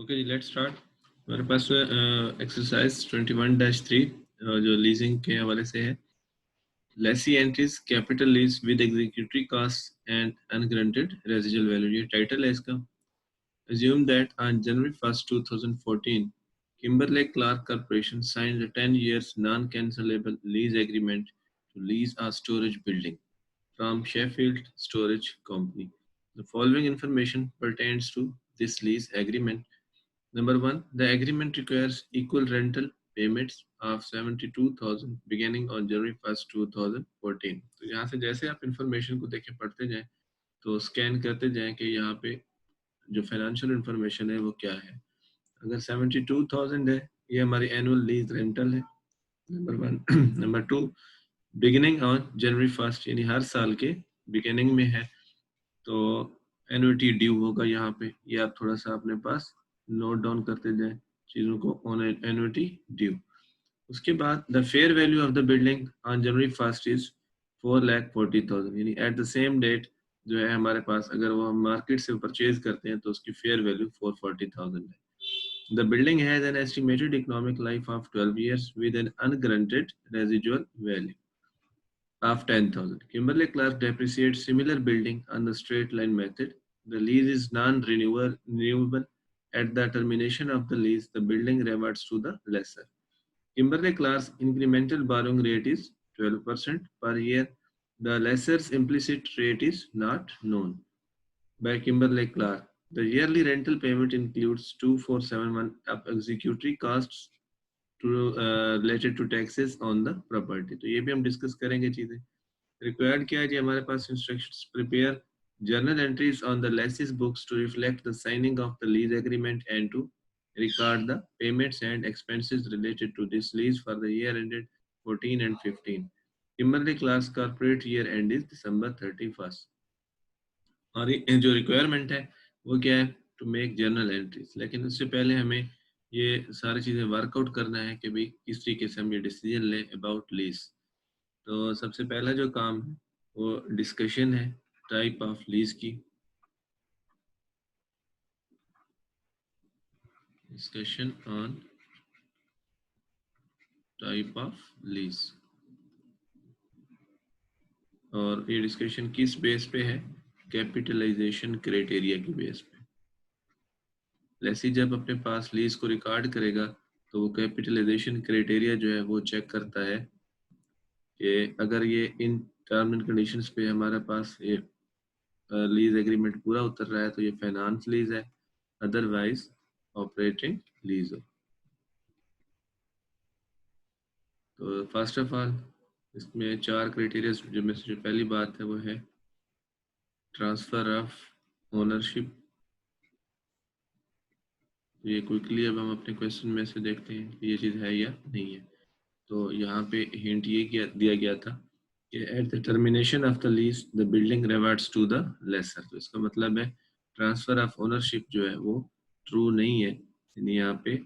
Okay ji, let's start. हमारे पास exercise 21-3 जो leasing के हवाले से है। Lessee entries capital lease with executive cost and unguaranteed residual value, ये टाइटल है इसका। Assume that on January 1st, 2014, Kimberly-Clark Corporation signed a 10 years non-cancelable lease agreement to lease a storage building from Sheffield Storage Company. The following information pertains to this lease agreement. Number one, the agreement requires equal rental payments of 72,000 beginning on January 1st, 2014. तो यहाँ से जैसे आप information को देखे पढ़ते जाएं तो स्कैन करते जाएं कि यहाँ पे जो फाइनेंशियल इंफॉर्मेशन है वो क्या है। अगर 72,000 है, ये हमारी एनुअल लीज रेंटल है, number one. Number two, beginning on January 1st, यानी हर साल के बिगिनिंग में है, तो एनुअटी ड्यू होगा यहाँ पे। ये आप थोड़ा सा अपने पास नोट डाउन करते जाएं चीज़ों को, ऑन एनुअटी ड्यू। उसके बाद the fair value of the building on January 1st is 4,40,000, यानी एट द सेम डेट जो है हमारे पास, अगर वो हम मार्केट से परचेज करते हैं तो उसकी फेयर वैल्यू 440,000 है। The building has an estimated economic life of 12 years with an unguaranteed residual value of 10,000. Kimberly-Clark depreciates similar building on the straight line method. The lease is non-renewable. At the termination of the lease, the building reverts to the lessor. Kimberly-Clark's incremental borrowing rate is 12% per year. The lessor's implicit rate is not known by Kimberly-Clark. The yearly rental payment includes 2471 of executory costs related to taxes on the property. तो ये भी हम discuss करेंगे चीजें। Required क्या है जी हमारे पास instructions, prepare journal entries on the lessee's books to reflect the signing of the lease agreement and to record the payments and expenses related to this lease for the year ended 14 and 15. Kimberly-Clark's corporate year end is December 31st. और ये जो requirement है वो क्या है, to make journal entries. लेकिन उससे पहले हमें ये सारी चीज़ें वर्कआउट करना है कि भाई किस तरीके से हम ये डिसीजन लें अबाउट लीज। तो सबसे पहला जो काम है वो डिस्कशन है टाइप ऑफ लीज की। Discussion on type of lease, और ये डिस्कशन किस बेस पे है, कैपिटलाइजेशन क्राइटेरिया की बेस पे। लेसी जब अपने पास लीज को रिकॉर्ड करेगा तो वो कैपिटलाइजेशन क्राइटेरिया जो है वो चेक करता है कि अगर ये इन टर्म एंड कंडीशंस पे हमारे पास ये लीज एग्रीमेंट पूरा उतर रहा है तो ये फाइनेंस लीज है, अदरवाइज ऑपरेटिंग लीज हो। तो फर्स्ट ऑफ ऑल इसमें चार क्राइटेरिया जो में से जो पहली बात है वो है ट्रांसफर ऑफ ओनरशिप। ये क्विकली अब हम अपने क्वेश्चन में से देखते हैं कि ये चीज़ है या नहीं है। तो यहाँ पे हिंट ये दिया गया था कि at the termination of the lease the building reverts to the lessor. तो इसका मतलब है ट्रांसफर ऑफ ओनरशिप जो है वो ट्रू नहीं है, यानी यहाँ पे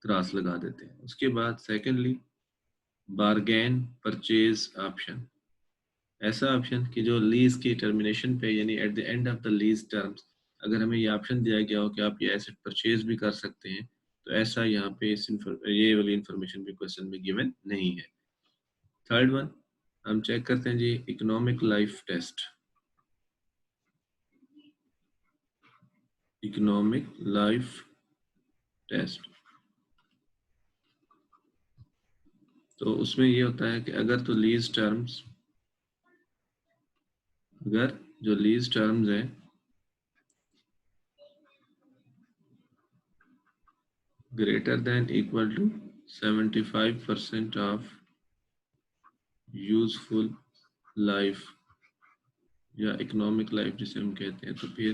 क्रॉस लगा देते हैं। उसके बाद सेकेंडली बारगेन परचेज ऑप्शन, ऐसा ऑप्शन कि जो लीज की टर्मिनेशन पे यानी at the end of the lease terms अगर हमें ये ऑप्शन दिया गया हो कि आप ये एसेट परचेज भी कर सकते हैं, तो ऐसा यहाँ पे ये वाली इंफॉर्मेशन भी क्वेश्चन में गिवन नहीं है। थर्ड वन हम चेक करते हैं जी economic life test. Economic life test, तो उसमें ये होता है कि अगर तो लीज टर्म्स, अगर जो लीज टर्म्स है greater than equal to 75% of useful life या इकोनॉमिक लाइफ जिसे हम कहते हैं, तो फिर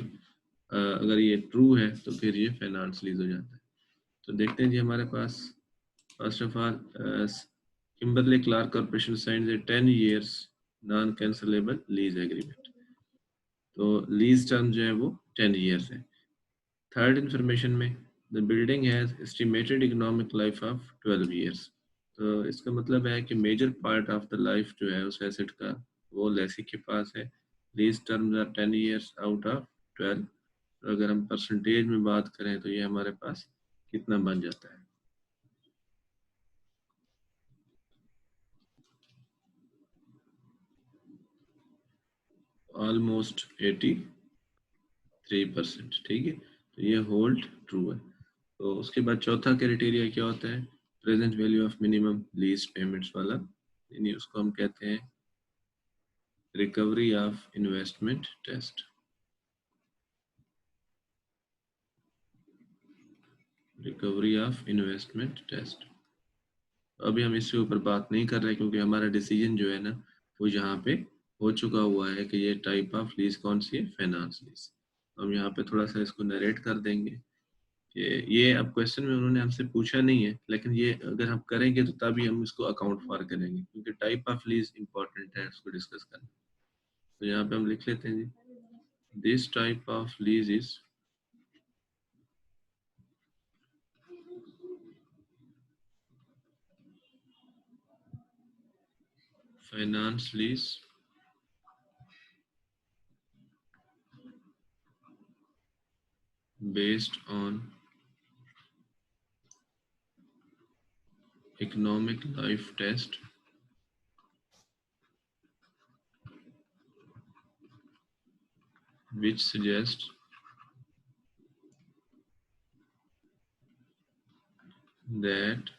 अगर ये ट्रू है तो फिर ये फाइनेंस लीज हो जाता है। तो देखते हैं जी हमारे पास first of all Kimberly Clark corporation signs a 10 years non cancellable lease agreement. तो लीज टर्म जो है वो 10 years है। थर्ड इंफॉर्मेशन में the building has estimated economic life of 12 years। तो इसका मतलब है कि major part of the life जो है उस एसेट का वो लेसी के पास है। Lease terms are 10 years out of 12। तो अगर हम परसेंटेज में बात करें तो ये हमारे पास कितना बन जाता है, ऑलमोस्ट 83%। ठीक है, तो ये होल्ड ट्रू है। तो उसके बाद चौथा क्राइटेरिया क्या होता है, present value of minimum lease payments वाला, यानी उसको हम कहते हैं recovery of investment test. Recovery of investment test. अभी हम इसके ऊपर बात नहीं कर रहे क्योंकि हमारा डिसीजन जो है ना वो यहाँ पे हो चुका हुआ है कि ये टाइप ऑफ लीज कौन सी है, फाइनेंस लीज। हम यहाँ पे थोड़ा सा इसको नरेट कर देंगे कि ये अब क्वेश्चन में उन्होंने हमसे पूछा नहीं है, लेकिन ये अगर हम करेंगे तो तभी हम इसको अकाउंट फॉर करेंगे, क्योंकि टाइप ऑफ लीज इंपॉर्टेंट है उसको डिस्कस करना। तो यहाँ पे हम लिख लेते हैं जी, this type of lease is finance lease based on economic life test which suggests that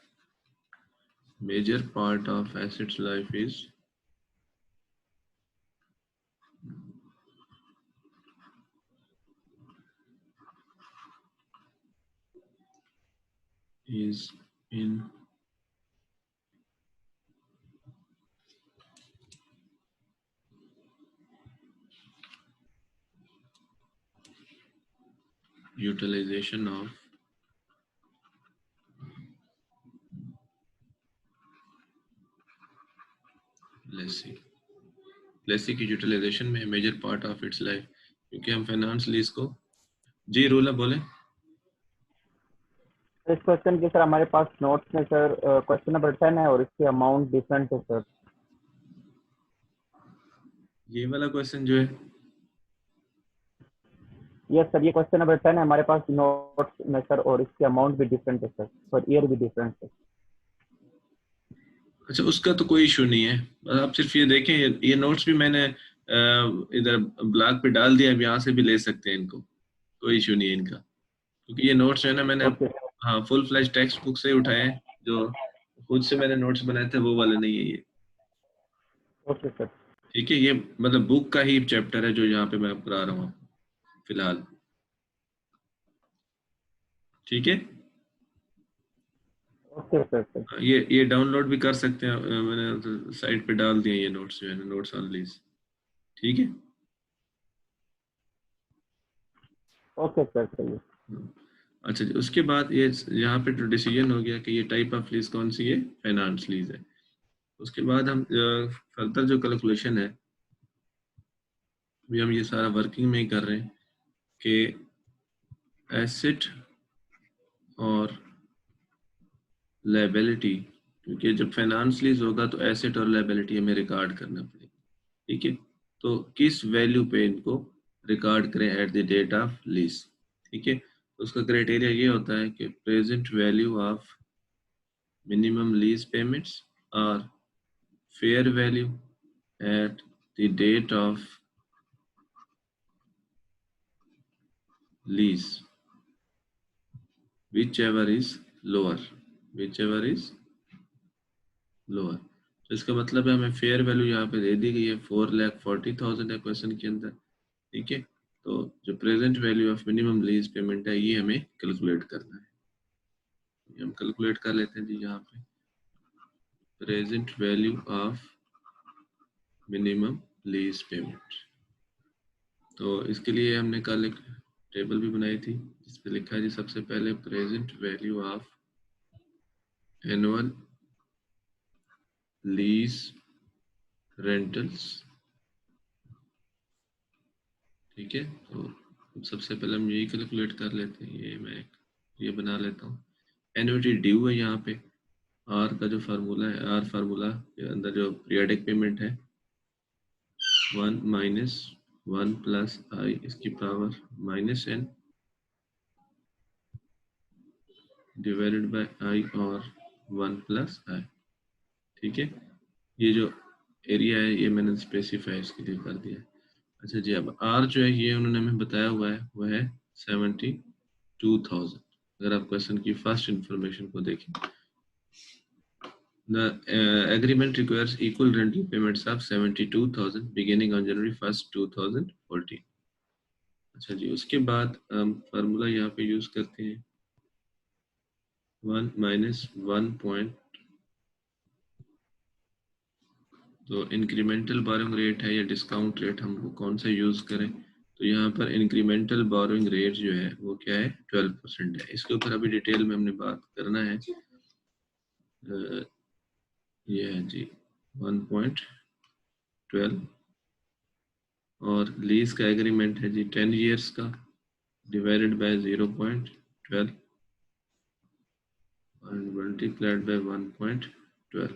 major part of asset's life is in utilization of lessee। Lessee की यूटिलाइजेशन में major part of its life, क्योंकि हम finance lease को, जी रूला बोले। इस question के sir हमारे पास notes में सर क्वेश्चन नंबर 10 है और इसकी अमाउंट डिफरेंट है सर। ये वाला क्वेश्चन जो है, यस सर, ये क्वेश्चन नंबर 10 है हमारे पास नोट्स में सर और इसकी अमाउंट भी डिफरेंट है सर और ईयर भी डिफरेंट है। अच्छा उसका तो कोई इशू नहीं है, आप सिर्फ ये देखें, ये नोट्स भी मैंने इधर ब्लॉग पे डाल दिया, अब यहाँ से भी ले सकते हैं इनको, कोई इशू नहीं है इनका, क्योंकि ये नोट्स है ना मैंने ओके हाँ फुल फ्लैश टेक्स्ट बुक से उठाए हैं, जो खुद से मैंने नोट्स बनाए थे वो वाले नहीं है ये। Okay sir. ठीक है, ये मतलब बुक का ही चैप्टर है जो यहाँ पे मैं करा रहा हूँ फिलहाल। ठीक है, ओके सर। ये डाउनलोड भी कर सकते हैं, मैंने साइट पे डाल दिए ये नोट्स जो है, नोट्स ऑन लीज। ठीक है, ओके सर सही। अच्छा जी, उसके बाद ये यहाँ पे तो डिसीजन हो गया कि ये टाइप ऑफ लीज कौन सी है, फाइनेंस लीज है। उसके बाद हम फर्दर जो कैलकुलेशन है, अभी हम ये सारा वर्किंग में ही कर रहे हैं कि एसेट और लायबिलिटी, क्योंकि जब फाइनेंस लीज होगा तो एसेट और लायबिलिटी हमें रिकॉर्ड करना पड़ेगा। ठीक है, तो किस वैल्यू पे इनको रिकॉर्ड करें at the date of lease. ठीक है, तो उसका क्राइटेरिया ये होता है कि present value of minimum lease payments और fair value at the date of lease whichever is lower, whichever is lower। तो इसका मतलब है हमें फेयर वैल्यू यहाँ पे दे दी गई है 4,40,000 है क्वेश्चन के अंदर। ठीक है, तो जो present value of minimum lease payment है ये हमें कैलकुलेट करना है। ये हम कैलकुलेट कर लेते हैं जी, यहाँ पे present value of minimum lease payment. तो इसके लिए हमने कल एक टेबल भी बनाई थी जिसपे लिखा है जी सबसे पहले present value of annual lease rentals. ठीक है, तो सबसे पहले हम यही कैलकुलेट कर लेते हैं, ये बना लेता हूँ। एन्युटी ड्यू है यहाँ पे, आर का जो फार्मूला है, आर फार्मूला के अंदर जो पीरियडिक पेमेंट है 1 - 1 प्लस आई इसकी power minus n divided by I और 1 प्लस आई। ठीक है, ये जो एरिया है ये मैंने स्पेसिफाई इसके लिए कर दिया। अच्छा जी, अब आर जो है ये उन्होंने हमें बताया हुआ है वो है 72,000। अगर आप क्वेश्चन की फर्स्ट इंफॉर्मेशन को देखें, the agreement requires equal rental payments of 72,000 beginning on January 1st 2014। अच्छा जी, उसके बाद हम फार्मूला यहाँ पे यूज करते हैं 1 माइनस 1 पॉइंट, तो इंक्रीमेंटल बोरोइंग रेट है या डिस्काउंट रेट हम कौन सा यूज करें, तो यहाँ पर इंक्रीमेंटल बोरोइंग रेट जो है वो क्या है 12% है। इसके ऊपर अभी डिटेल में हमने बात करना है। ये है जी 1.12 और लीज का एग्रीमेंट है जी 10 इयर्स का divided by 0.12 and multiplied by 1.12।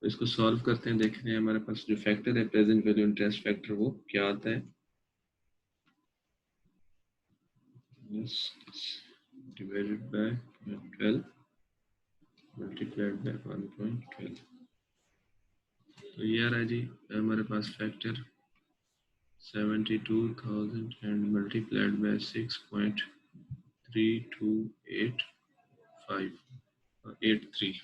तो इसको सॉल्व करते हैं, देखते हैं हमारे पास जो फैक्टर है प्रेजेंट वैल्यू इंटरेस्ट फैक्टर वो क्या आता है। डिवाइडेड बाय 12 मल्टीप्लाइड बाय 1.12, तो ये आ रहा है जी हमारे पास फैक्टर 72,000 and multiplied by 6.328583।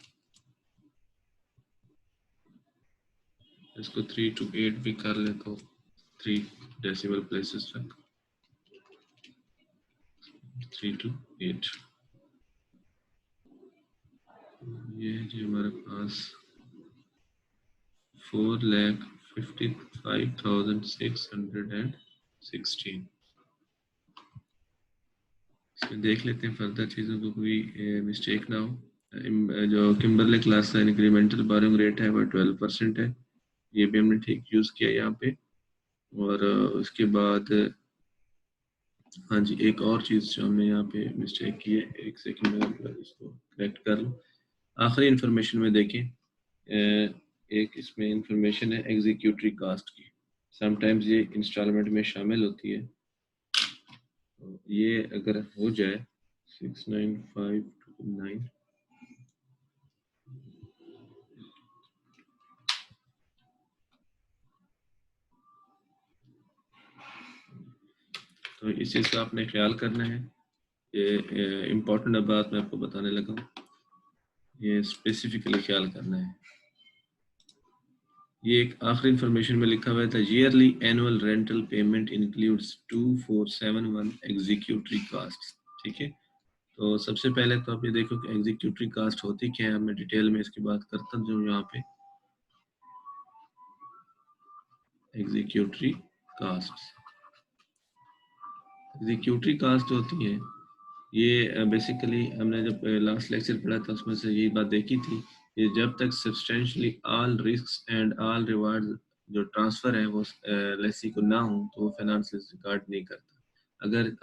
इसको 3 to 8 भी कर ले तो 3 डेसिमल प्लेसेस तक 3 to 8। ये जी हमारे पास 4,55,616। इसमें देख लेते हैं फर्दर चीज़ों को कोई मिस्टेक ना हो। जो किम्बरले क्लास का इंक्रीमेंटल बोरोइंग रेट है वो 12% है, ये भी हमने ठीक यूज़ किया यहाँ पे। और उसके बाद हाँ जी, एक और चीज़ जो हमने यहाँ पे मिस्टेक की है, एक सेकंड में इसको करेक्ट कर लूँ। आखिरी इंफॉर्मेशन में देखें, एक इसमें इंफॉर्मेशन है एग्जीक्यूटरी कास्ट की, समटाइम्स ये इंस्टॉलमेंट में शामिल होती है। तो ये अगर हो जाए 69529, तो इस चीज़ का आपने ख्याल करना है। ये इम्पोर्टेंट बात मैं आपको बताने लगा हूँ, ये स्पेसिफिकली ख्याल करना है। ये एक आखिरी इंफॉर्मेशन में लिखा हुआ था, yearly annual rental payment includes 2471 executory cost. ठीक है, तो सबसे पहले तो आप ये देखो कि एग्जीक्यूटरी कास्ट होती क्या है, मैं डिटेल में इसकी बात करता हूँ। यहाँ पे एग्जीक्यूटरी कास्ट होती है, ये बेसिकली हमने जब लास्ट लेक्चर पढ़ा था उसमें से यही बात देखी थी, ये जब तक substantially all risks and all reward जो ट्रांसफर है वो लेसी को ना हो तो वो फाइनेंशियल रिकॉर्ड नहीं करता। अगर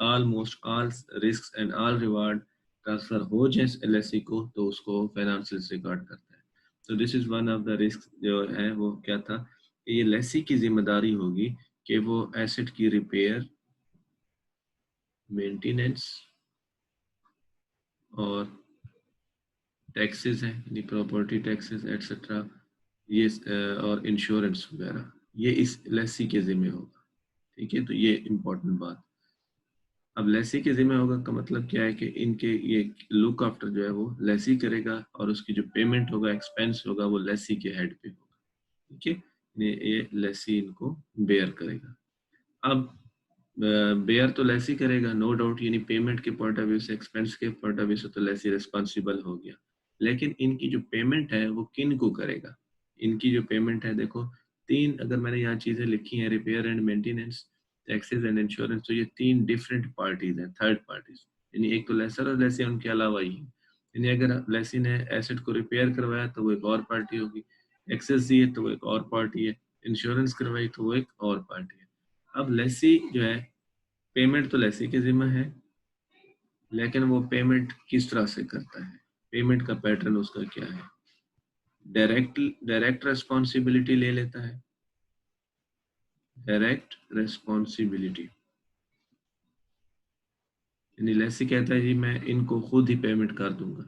almost all risks and all reward transfer हो जाए लेसी को तो उसको फाइनेंशियल रिकॉर्ड करता है। तो this is one of the risk जो है वो क्या था कि ये लेसी की जिम्मेदारी होगी कि वो एसेट की रिपेयर, मेंटेनेंस और टैक्सेस हैं, यानी प्रॉपर्टी टैक्सेस एटसेट्रा, ये और इंश्योरेंस वगैरह, ये इस लेसी के जिम्मे होगा। ठीक है, तो ये इम्पोर्टेंट बात। अब लेसी के जिम्मे होगा का मतलब क्या है कि इनके ये लुक आफ्टर जो है वो लेसी करेगा और उसकी जो पेमेंट होगा, एक्सपेंस होगा, वो लेसी के हेड पे होगा। ठीक है, ये लेसी इनको बेयर करेगा। अब बेयर तो लेसी करेगा नो डाउट, यानी पेमेंट के पॉइंट ऑफ व्यू से, एक्सपेंस के पॉइंट ऑफ व्यू से तो लेसी रिस्पॉन्सिबल हो गया, लेकिन इनकी जो पेमेंट है वो किन को करेगा। इनकी जो पेमेंट है देखो, तीन अगर मैंने यहाँ चीजें लिखी हैं, repair and maintenance, taxes and insurance, तो ये तीन डिफरेंट पार्टीज हैं, थर्ड पार्टीज, यानी एक तो लेसर और लेसी उनके अलावा ही, यानी अगर लेसी ने एसेट को रिपेयर करवाया तो वो एक और पार्टी होगी, एक्सेस दिए तो वो एक और पार्टी है, इंश्योरेंस करवाई तो वो एक और पार्टी है। अब लेसी जो है, पेमेंट तो लेसी के जिम्मे है, लेकिन वो पेमेंट किस तरह से करता है, पेमेंट का पैटर्न उसका क्या है। डायरेक्ट रिस्पॉन्सिबिलिटी ले लेता है, डायरेक्ट रेस्पॉन्सिबिलिटी, यानी लेसी कहता है जी मैं इनको खुद ही पेमेंट कर दूंगा,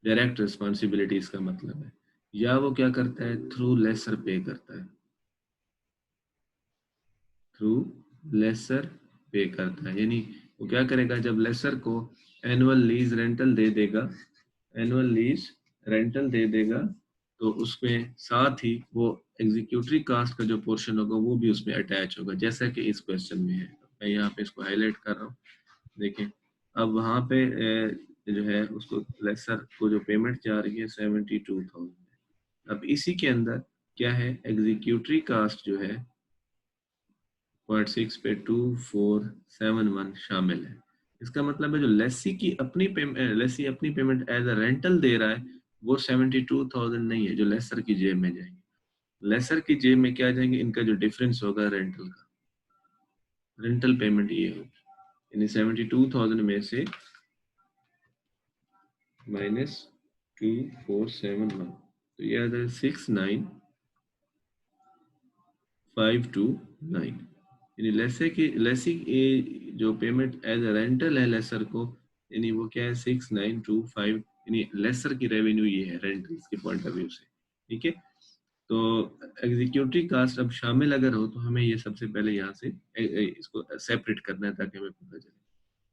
डायरेक्ट रिस्पॉन्सिबिलिटी इसका मतलब है। या वो क्या करता है, थ्रू लेसर पे करता है, थ्रू लेसर पे करता है, यानी वो क्या करेगा, जब लेसर को एनुअल लीज रेंटल दे देगा, एनुअल लीज रेंटल दे देगा, तो उसमें साथ ही वो एग्जीक्यूटरी कास्ट का जो पोर्शन होगा वो भी उसमें अटैच होगा, जैसा कि इस क्वेश्चन में है। मैं यहाँ पे इसको हाईलाइट कर रहा हूँ, देखें। अब वहाँ पे जो है उसको लेसर को जो पेमेंट जा रही है 72,000। अब इसी के अंदर क्या है, एग्जीक्यूटरी कास्ट जो है 0.6 पे 2471 शामिल है। इसका मतलब है जो लेसी अपनी पेमेंट एज अ रेंटल दे रहा है वो 72,000 नहीं है जो लेसर की जेब में जाएंगे। लेसर की जेब में क्या जाएंगे, इनका जो डिफरेंस होगा रेंटल का, रेंटल पेमेंट ये होगी, यानी 72,000 में से माइनस 2471, तो ये आ जाए 69,529, यानी लेसी जो पेमेंट एज अ रेंटल है लेसर को, यानी वो क्या है 6925, यानी लेसर की रेवेन्यू ये है रेंटल्स के पॉइंट ऑफ व्यू से, ठीक है। तो एग्जीक्यूटिव कास्ट अब शामिल अगर हो तो हमें ये सबसे पहले यहाँ से इसको सेपरेट करना है ताकि हमें पता चले।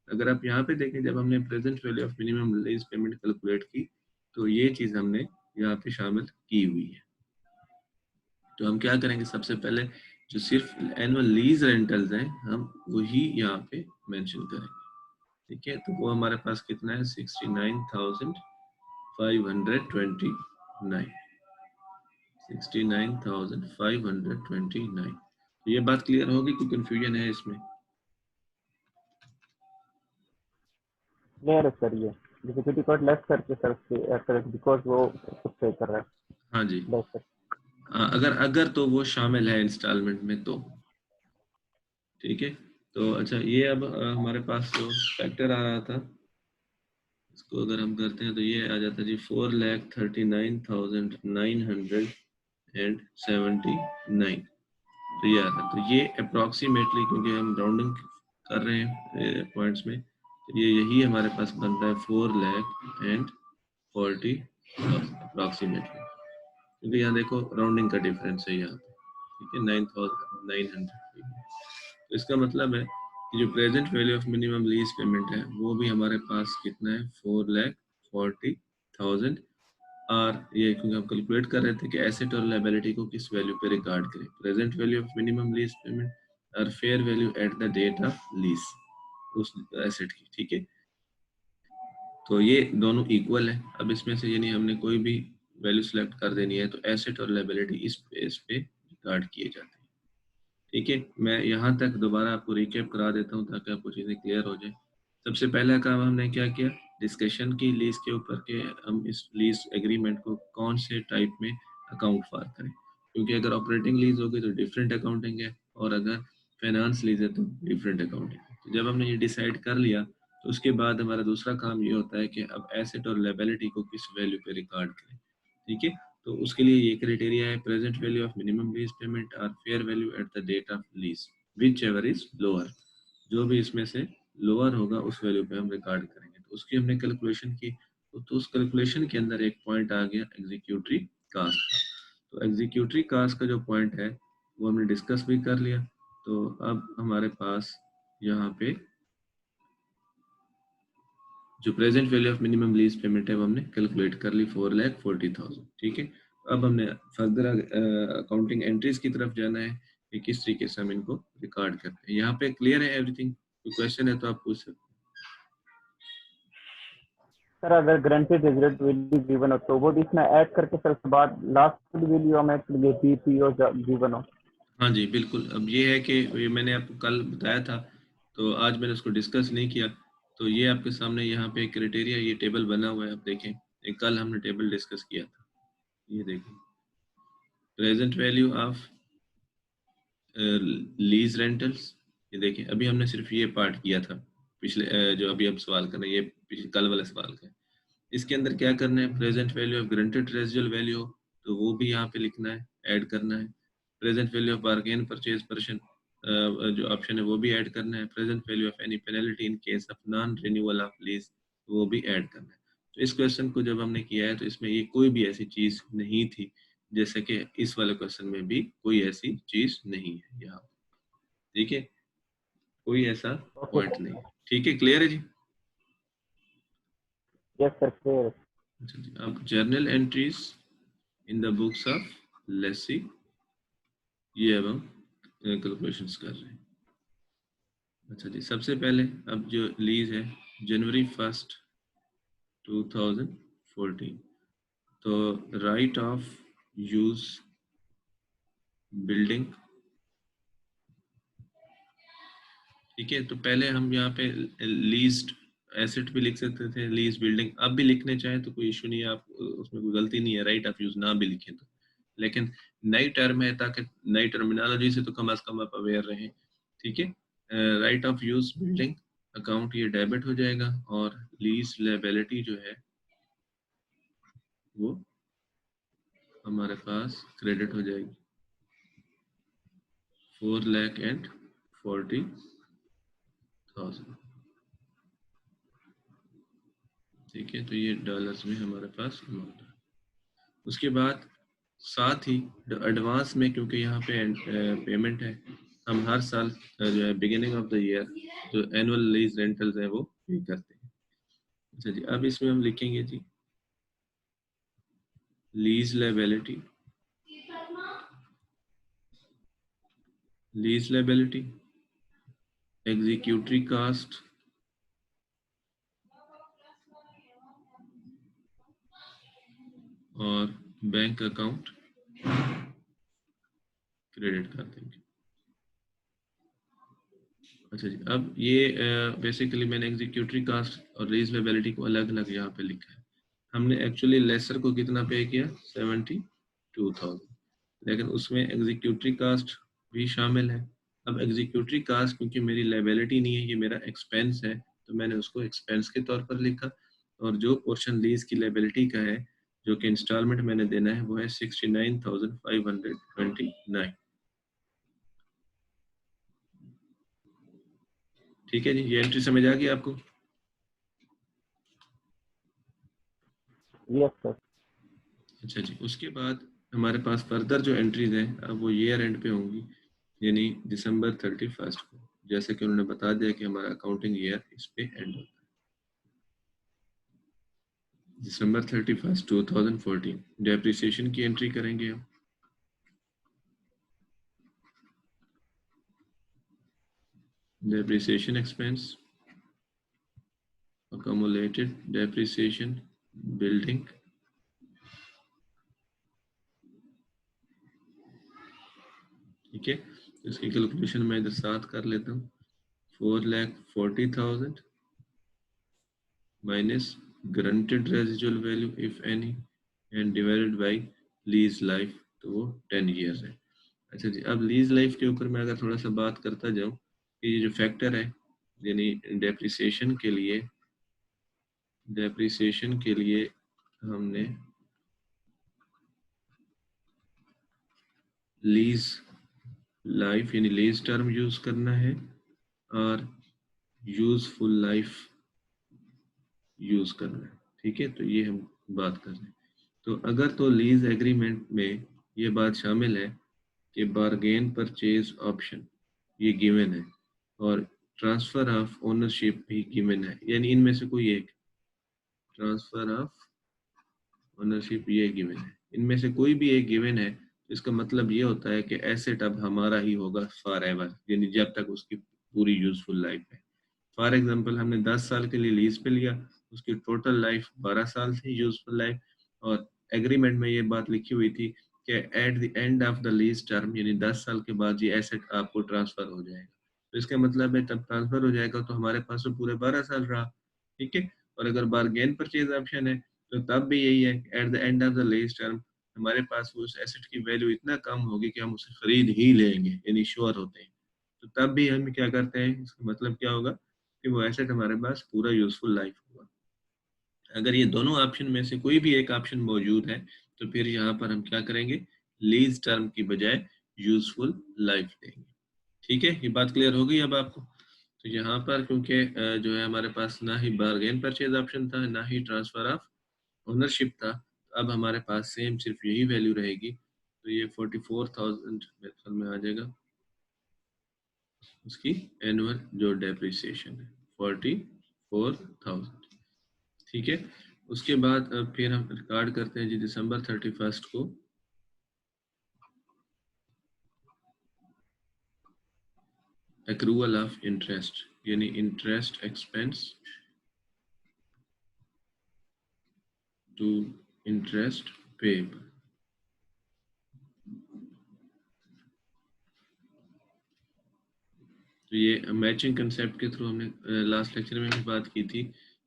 अगर आप यहाँ पे देखें, जब हमने present value of minimum lease payment calculate की तो ये चीज़ हमने यहाँ पे शामिल की हुई है। तो हम क्या करेंगे, सबसे पहले जो सिर्फ एनुअल लीज रेंटल्स हैं हम वही यहाँ पे मेंशन करेंगे, ठीक है। तो वो हमारे पास कितना है 69,529, 69,529। तो ये बात क्लियर होगी, कोई कंफ्यूजन है इसमें? क्लियर है सर ये, डिफिकल्टी कॉट लेस करके सर बिकॉज वो कुछ पे कर रहा है हाँ जी, लेस कर। अगर अगर तो वो शामिल है इंस्टॉलमेंट में तो, ठीक है। तो अच्छा, ये अब हमारे पास जो फैक्टर आ रहा था इसको अगर हम करते हैं तो ये आ जाता है जी 4,39,979। तो ये आ रहा है, तो ये अप्रॉक्सीमेटली, क्योंकि हम राउंडिंग कर रहे हैं पॉइंट्स में, तो ये यही हमारे पास बनता है 4,40,000 अप्रॉक्सीमेटली, क्योंकि यहाँ देखो राउंडिंग का डिफरेंस है यहाँ पे, ठीक है 9,900। तो इसका मतलब है कि जो present value of minimum lease payment है वो भी हमारे पास कितना है 4,40,000। और ये क्योंकि हम कैलकुलेट कर रहे थे कि एसेट और लायबिलिटी को किस वैल्यू पे रिकॉर्ड करें, present value of minimum lease payment और fair value at the date of lease उस एसेट की, ठीक है। तो ये दोनों इक्वल है। अब इसमें से यानी हमने कोई भी वैल्यू सिलेक्ट कर देनी है तो एसेट और लायबिलिटी इस बेस पे रिकॉर्ड किए जाते हैं, ठीक है। मैं यहाँ तक दोबारा आपको रिकैप करा देता हूँ ताकि आपको चीज़ें क्लियर हो जाए। सबसे पहला काम हमने क्या किया, डिस्कशन की लीज के ऊपर के हम इस लीज एग्रीमेंट को कौन से टाइप में अकाउंट फॉर करें, क्योंकि अगर ऑपरेटिंग लीज होगी तो डिफरेंट अकाउंटिंग है और अगर फाइनेंस लीज है तो डिफरेंट अकाउंटिंग है। तो जब हमने ये डिसाइड कर लिया तो उसके बाद हमारा दूसरा काम ये होता है कि अब एसेट और लायबिलिटी को किस वैल्यू पे रिकॉर्ड करें, ठीक है। तो उसके लिए ये क्राइटेरिया है present value of minimum lease payment और fair value at the date of lease whichever is lower, जो भी इसमें से लोअर होगा उस वैल्यू पे हम रिकॉर्ड करेंगे। तो उसकी हमने कैलकुलेशन की, तो उस कैलकुलेशन के अंदर एक पॉइंट आ गया एग्जीक्यूटरी कास्ट का। तो एग्जीक्यूटरी कास्ट का जो पॉइंट है वो हमने डिस्कस भी कर लिया। तो अब हमारे पास यहाँ पे जो present value of minimum lease payment है वो हमने कैलकुलेट कर ली 4,40,000, ठीक है। अब हमने फर्दर अकाउंटिंग एंट्रीज की तरफ जाना है कि किस तरीके से हम इनको रिकॉर्ड करते हैं। यहाँ पे क्लियर है एवरीथिंग? कोई क्वेश्चन है तो आप पूछ सकते सर अगर ग्रांटेड रिजल्ट वैल्यू गिवन हो तो वो भी इसमें ऐड करके सर उसके बाद लास्ट वैल्यू हमें ये बीपी और गिवन हो। हैं। हाँ जी बिल्कुल। अब ये है कि ये मैंने आपको कल बताया था तो आज मैंने उसको डिस्कस नहीं किया। तो ये आपके सामने यहाँ पे क्राइटेरिया ये टेबल बना हुआ है, आप देखें। एक कल हमने टेबल डिस्कस किया था, ये देखें present value of lease rentals. ये देखें अभी हमने सिर्फ ये पार्ट किया था पिछले जो अभी अब सवाल कर रहे हैं, ये कल वाला सवाल का है। इसके अंदर क्या करना है, present value of granted residual value तो वो भी यहाँ पे लिखना है, ऐड करना है। Present value of bargain purchase person जो ऑप्शन है वो भी ऐड करना है, present value of any penalty in case of non renewal of lease वो भी ऐड करना है। तो इस क्वेश्चन को जब हमने किया है तो इसमें ये कोई भी ऐसी चीज नहीं थी, जैसे कि इस वाले क्वेश्चन में भी कोई ऐसी चीज नहीं है यहाँ, ठीक है, कोई ऐसा ओके पॉइंट सर। नहीं है, ठीक है, क्लियर है जी। Yes sir, clear. अच्छा जी, अब journal entries in the books of Lesi, ये अब हम कैलकुलेशंस कर रहे हैं। अच्छा जी, सबसे पहले अब जो लीज है जनवरी 1 2014, तो राइट ऑफ यूज बिल्डिंग, ठीक है, तो पहले हम यहाँ पे लीज्ड एसेट भी लिख सकते थे, लीज बिल्डिंग अब भी लिखने चाहें तो कोई इशू नहीं है, आप उसमें कोई गलती नहीं है, राइट ऑफ यूज ना भी लिखें तो, लेकिन नई टर्म है ताकि नई टर्मिनोलॉजी से तो कम अज कम आप अवेयर रहें, ठीक है। Right of use building account ये डेबिट हो जाएगा और लीज लायबिलिटी जो है वो हमारे पास क्रेडिट हो जाएगी 4,40,000, ठीक है, तो ये डॉलर्स में हमारे पास अमाउंट है। उसके बाद साथ ही एडवांस में, क्योंकि यहाँ पे पेमेंट है, हम हर साल जो है बिगिनिंग ऑफ द ईयर जो एनुअल लीज रेंटल्स है वो पे करते हैं। अच्छा जी, अब इसमें हम लिखेंगे जी lease liability, lease liability, executory cost और बैंक अकाउंट क्रेडिट कर देंगे। अच्छा जी, अब ये बेसिकली मैंने एग्जीक्यूटरी कास्ट और लीज लायबिलिटी को अलग अलग यहाँ पे लिखा है। हमने एक्चुअली लेसर को कितना पे किया 72,000, लेकिन उसमें एग्जीक्यूटरी कास्ट भी शामिल है। अब एग्जीक्यूटरी कास्ट क्योंकि मेरी लायबिलिटी नहीं है, ये मेरा एक्सपेंस है, तो मैंने उसको एक्सपेंस के तौर पर लिखा, और जो पोर्शन लीज की लायबिलिटी का है जो कि इंस्टॉलमेंट मैंने देना है वो है 69,529, ठीक है जी, ये एंट्री समझ आ गई आपको। Yes sir. अच्छा जी, उसके बाद हमारे पास फर्दर जो एंट्रीज हैं अब वो ईयर एंड पे होंगी, यानी December 31 को, जैसे कि उन्होंने बता दिया कि हमारा अकाउंटिंग ईयर इस पे एंड होता है December 31, 2014। डेप्रिसिएशन की एंट्री करेंगे हम, depreciation expense, accumulated depreciation building, ठीक है, इसकी कैलकुलेशन मैं इधर साथ कर लेता हूँ, 4,40,000 minus granted residual value if any and divided by lease life, तो वो 10 years है। अच्छा जी, अब लीज लाइफ के ऊपर मैं अगर थोड़ा सा बात करता जाऊँ कि ये जो फैक्टर है, यानी डेप्रिसिएशन के लिए हमने लीज लाइफ यानी लीज टर्म यूज करना है और यूजफुल लाइफ यूज करना है, ठीक है, तो ये हम बात कर रहे हैं। तो अगर तो लीज एग्रीमेंट में ये बात शामिल है कि बारगेन परचेज ऑप्शन ये गिवन है और ट्रांसफर ऑफ ओनरशिप भी गिवन है, यानी इनमें से कोई एक, ट्रांसफर ऑफ ओनरशिप ये गिवन है, इनमें से कोई भी एक गिवन है, तो इसका मतलब ये होता है कि एसेट अब हमारा ही होगा फॉर एवर, यानी जब तक उसकी पूरी यूजफुल लाइफ है। फॉर एग्जांपल हमने 10 साल के लिए लीज पे लिया, उसकी टोटल लाइफ 12 साल थी यूजफुल लाइफ, और एग्रीमेंट में ये बात लिखी हुई थी कि at the end of the lease term यानी 10 साल के बाद ये एसेट आपको ट्रांसफर हो जाएगा, तो इसका मतलब है तब ट्रांसफर हो जाएगा तो हमारे पास तो पूरे 12 साल रहा, ठीक है। और अगर बारगेन परचेज ऑप्शन है तो तब भी यही है, at the end of the lease term हमारे पास उस एसेट की वैल्यू इतना कम होगी कि हम उसे खरीद ही लेंगे, यानी श्योर होते हैं, तो तब भी हम क्या करते हैं, इसका मतलब क्या होगा कि वो एसेट हमारे पास पूरा यूजफुल लाइफ होगा। अगर ये दोनों ऑप्शन में से कोई भी एक ऑप्शन मौजूद है तो फिर यहाँ पर हम क्या करेंगे, लीज टर्म की बजाय यूजफुल लाइफ देंगे। ठीक है, ये बात क्लियर हो गई अब आपको। तो यहाँ पर क्योंकि जो है हमारे पास ना ही बारगेन परचेज ऑप्शन था, ना ही ट्रांसफर ऑफ ओनरशिप था, अब हमारे पास सेम सिर्फ यही वैल्यू रहेगी। तो ये 44,000 मेरे ख्याल में आ जाएगा उसकी एनुअल जो डेप्रिसिएशन है 44,000। ठीक है, उसके बाद अब फिर हम रिकॉर्ड करते हैं जी दिसंबर 31 को एक्रूअल ऑफ इंटरेस्ट, यानी interest expense to interest payable. तो ये मैचिंग कंसेप्ट के थ्रू हमने लास्ट लेक्चर में भी बात की थी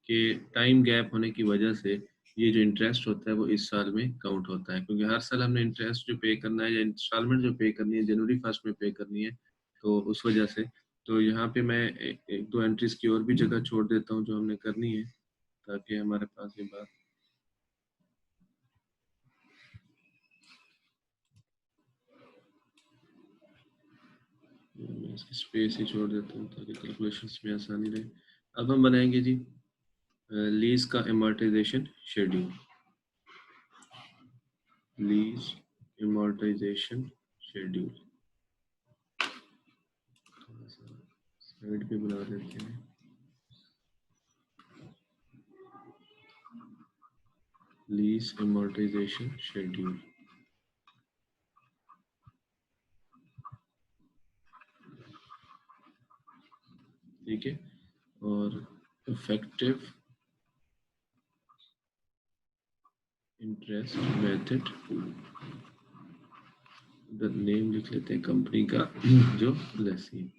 कि टाइम गैप होने की वजह से ये जो इंटरेस्ट होता है वो इस साल में काउंट होता है, क्योंकि हर साल हमने इंटरेस्ट जो पे करना है या इंस्टॉलमेंट जो पे करनी है जनवरी 1 में पे करनी है, तो उस वजह से तो यहाँ पे मैं एक दो एंट्रीज की और भी जगह छोड़ देता हूँ जो हमने करनी है, ताकि हमारे पास ये बात मैं इसकी स्पेस ही छोड़ देता हूँ ताकि कैलकुलेशंस में आसानी रहे। अब हम बनाएंगे जी लीज का amortisation schedule. Lease amortisation schedule side पे बना देते हैं। लीज एमोर्टाइजेशन शेड्यूल, ठीक है, और इफेक्टिव इंटरेस्ट मेथड, नेम लिख लेते हैं कंपनी का जो लेसी।